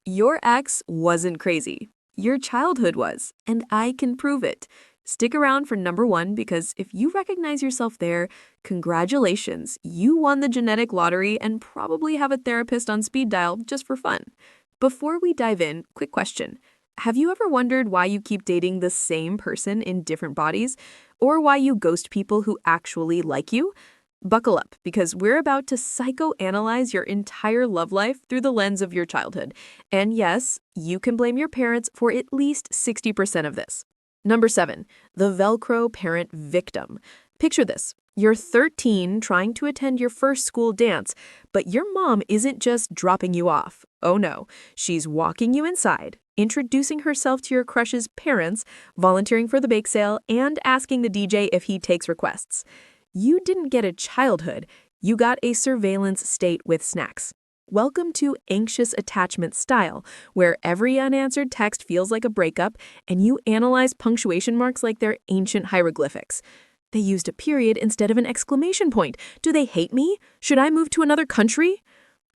Your ex wasn't crazy. Your childhood was, and I can prove it. Stick around for number one because if you recognize yourself there, congratulations, you won the genetic lottery and probably have a therapist on speed dial just for fun. Before we dive in, quick question. Have you ever wondered why you keep dating the same person in different bodies? Or why you ghost people who actually like you? Buckle up, because we're about to psychoanalyze your entire love life through the lens of your childhood. And yes, you can blame your parents for at least 60% of this. Number 7, the Velcro parent victim. Picture this. You're 13 trying to attend your first school dance, but your mom isn't just dropping you off. Oh no, she's walking you inside, introducing herself to your crush's parents, volunteering for the bake sale, and asking the DJ if he takes requests. You didn't get a childhood, you got a surveillance state with snacks. Welcome to anxious attachment style, where every unanswered text feels like a breakup and you analyze punctuation marks like they're ancient hieroglyphics. They used a period instead of an exclamation point. Do they hate me? Should I move to another country?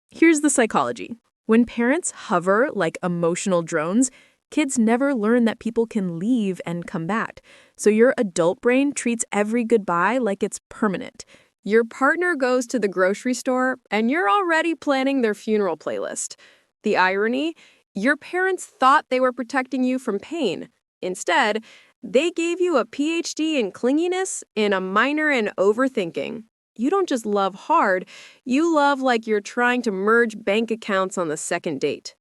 Here's the psychology. When parents hover like emotional drones, kids never learn that people can leave and come back. So your adult brain treats every goodbye like it's permanent. Your partner goes to the grocery store and you're already planning their funeral playlist. The irony? Your parents thought they were protecting you from pain. Instead, they gave you a PhD in clinginess and a minor in overthinking. You don't just love hard, you love like you're trying to merge bank accounts on the second date.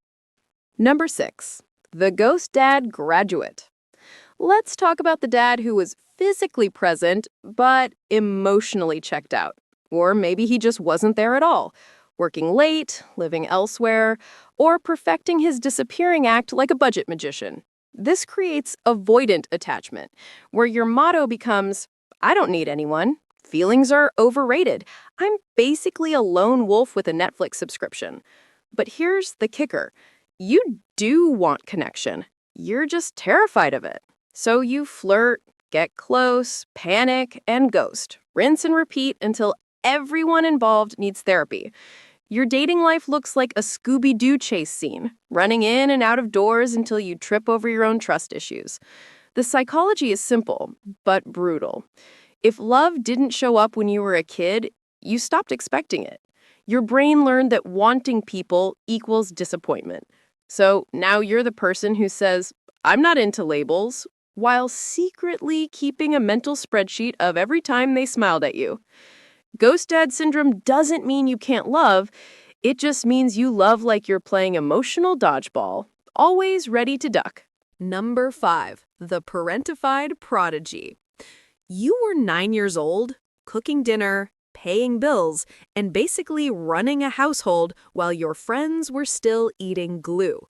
Number 6. The ghost dad graduate. Let's talk about the dad who was physically present, but emotionally checked out. Or maybe he just wasn't there at all, working late, living elsewhere, or perfecting his disappearing act like a budget magician. This creates avoidant attachment, where your motto becomes, I don't need anyone. Feelings are overrated. I'm basically a lone wolf with a Netflix subscription. But here's the kicker. You do want connection. You're just terrified of it. So you flirt, get close, panic, and ghost. Rinse and repeat until everyone involved needs therapy. Your dating life looks like a Scooby-Doo chase scene, running in and out of doors until you trip over your own trust issues. The psychology is simple, but brutal. If love didn't show up when you were a kid, you stopped expecting it. Your brain learned that wanting people equals disappointment. So now you're the person who says, I'm not into labels, while secretly keeping a mental spreadsheet of every time they smiled at you. Ghost dad syndrome doesn't mean you can't love. It just means you love like you're playing emotional dodgeball, always ready to duck. Number 5, the parentified prodigy. You were 9 years old, cooking dinner, paying bills, and basically running a household while your friends were still eating glue.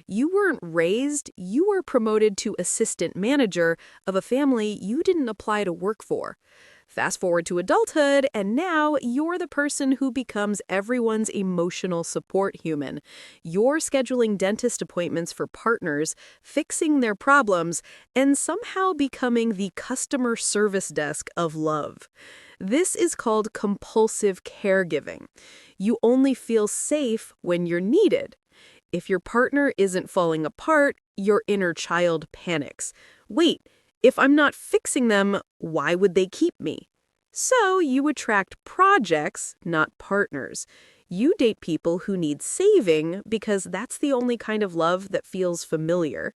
You weren't raised, you were promoted to assistant manager of a family you didn't apply to work for. Fast forward to adulthood, and now you're the person who becomes everyone's emotional support human. You're scheduling dentist appointments for partners, fixing their problems, and somehow becoming the customer service desk of love. This is called compulsive caregiving. You only feel safe when you're needed. If your partner isn't falling apart, your inner child panics. Wait, if I'm not fixing them, why would they keep me? So you attract projects, not partners. You date people who need saving because that's the only kind of love that feels familiar.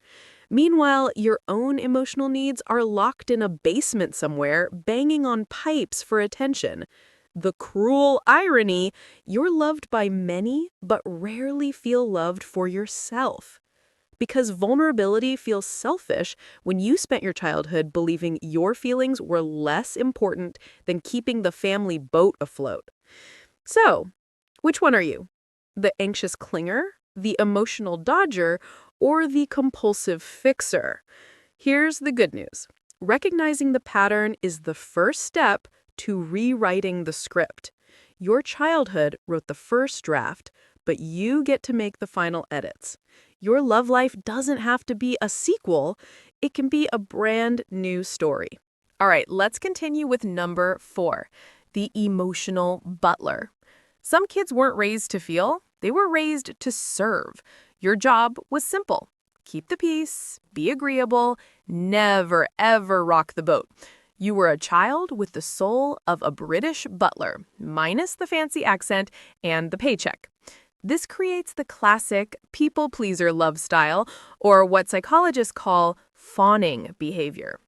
Meanwhile, your own emotional needs are locked in a basement somewhere, banging on pipes for attention. The cruel irony, you're loved by many, but rarely feel loved for yourself. Because vulnerability feels selfish when you spent your childhood believing your feelings were less important than keeping the family boat afloat. So, which one are you? The anxious clinger, the emotional dodger, or the compulsive fixer? Here's the good news. Recognizing the pattern is the first step to rewriting the script. Your childhood wrote the first draft, but you get to make the final edits. Your love life doesn't have to be a sequel. It can be a brand new story. All right, let's continue with number 4, the emotional butler. Some kids weren't raised to feel. They were raised to serve. Your job was simple. Keep the peace, be agreeable, never, ever rock the boat. You were a child with the soul of a British butler, minus the fancy accent and the paycheck. This creates the classic people-pleaser love style, or what psychologists call fawning behavior.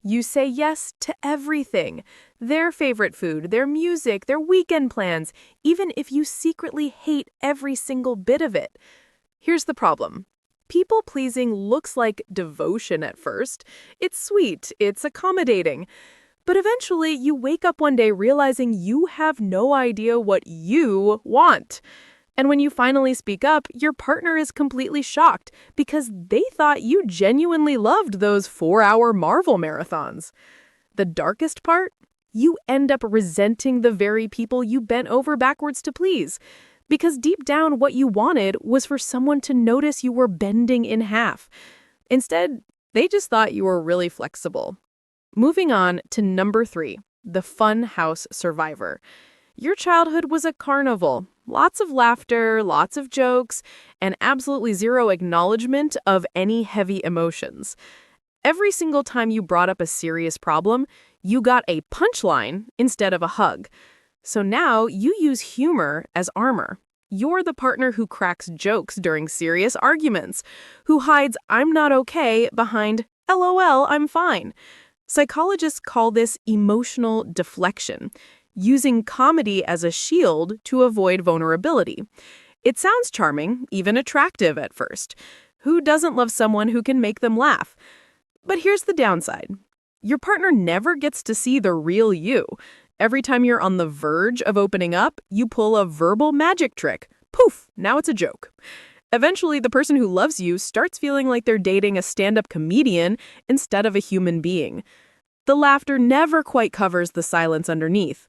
You say yes to everything. Their favorite food, their music, their weekend plans, even if you secretly hate every single bit of it. Here's the problem. People-pleasing looks like devotion at first. It's sweet, it's accommodating. But eventually, you wake up one day realizing you have no idea what you want. And when you finally speak up, your partner is completely shocked because they thought you genuinely loved those 4-hour Marvel marathons. The darkest part? You end up resenting the very people you bent over backwards to please. Because deep down, what you wanted was for someone to notice you were bending in half. Instead, they just thought you were really flexible. Moving on to number 3, the fun house survivor. Your childhood was a carnival. Lots of laughter, lots of jokes, and absolutely zero acknowledgement of any heavy emotions. Every single time you brought up a serious problem, you got a punchline instead of a hug. So now you use humor as armor. You're the partner who cracks jokes during serious arguments, who hides "I'm not okay" behind "LOL, I'm fine." Psychologists call this emotional deflection, using comedy as a shield to avoid vulnerability. It sounds charming, even attractive at first. Who doesn't love someone who can make them laugh? But here's the downside. Your partner never gets to see the real you. Every time you're on the verge of opening up, you pull a verbal magic trick. Poof, now it's a joke. Eventually, the person who loves you starts feeling like they're dating a stand-up comedian instead of a human being. The laughter never quite covers the silence underneath.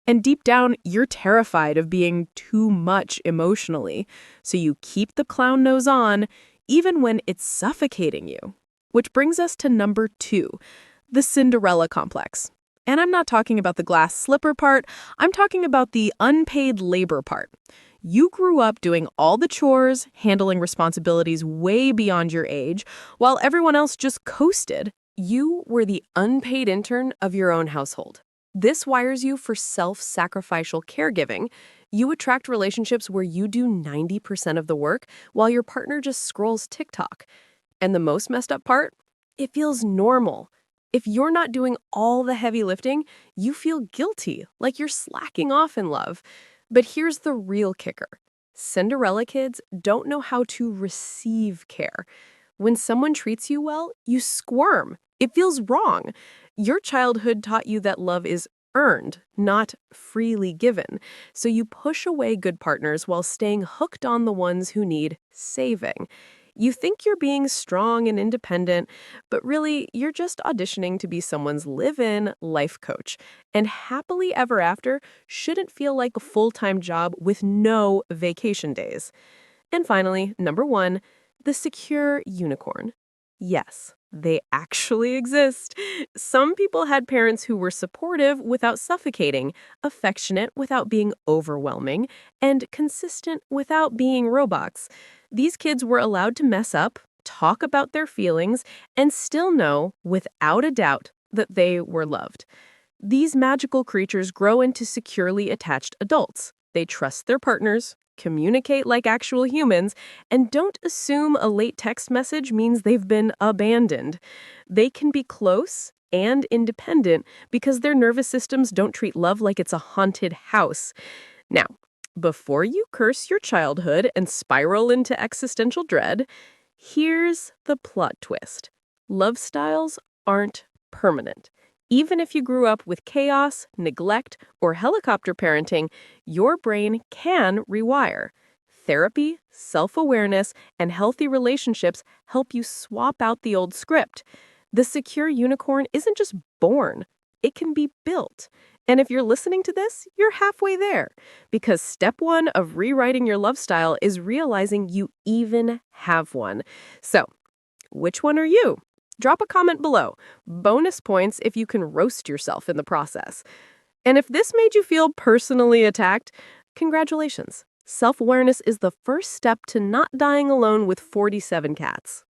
And deep down, you're terrified of being too much emotionally. So you keep the clown nose on, even when it's suffocating you. Which brings us to number 2, the Cinderella complex. And I'm not talking about the glass slipper part, I'm talking about the unpaid labor part. You grew up doing all the chores, handling responsibilities way beyond your age, while everyone else just coasted. You were the unpaid intern of your own household. This wires you for self-sacrificial caregiving. You attract relationships where you do 90% of the work while your partner just scrolls TikTok. And the most messed up part? It feels normal. If you're not doing all the heavy lifting, you feel guilty, like you're slacking off in love. But here's the real kicker. Cinderella kids don't know how to receive care. When someone treats you well, you squirm. It feels wrong. Your childhood taught you that love is earned, not freely given. So you push away good partners while staying hooked on the ones who need saving. You think you're being strong and independent, but really, you're just auditioning to be someone's live-in life coach. And happily ever after shouldn't feel like a full-time job with no vacation days. And finally, number 1, the secure unicorn. Yes, they actually exist. Some people had parents who were supportive without suffocating, affectionate without being overwhelming, and consistent without being robots. These kids were allowed to mess up, talk about their feelings, and still know, without a doubt, that they were loved. These magical creatures grow into securely attached adults. They trust their partners, communicate like actual humans, and don't assume a late text message means they've been abandoned. They can be close and independent because their nervous systems don't treat love like it's a haunted house. Now, before you curse your childhood and spiral into existential dread, here's the plot twist. Love styles aren't permanent. Even if you grew up with chaos, neglect, or helicopter parenting, your brain can rewire. Therapy, self-awareness, and healthy relationships help you swap out the old script. The secure unicorn isn't just born, it can be built. And if you're listening to this, you're halfway there. Because step 1 of rewriting your love style is realizing you even have one. So, which one are you? Drop a comment below. Bonus points if you can roast yourself in the process. And if this made you feel personally attacked, congratulations. Self-awareness is the first step to not dying alone with 47 cats.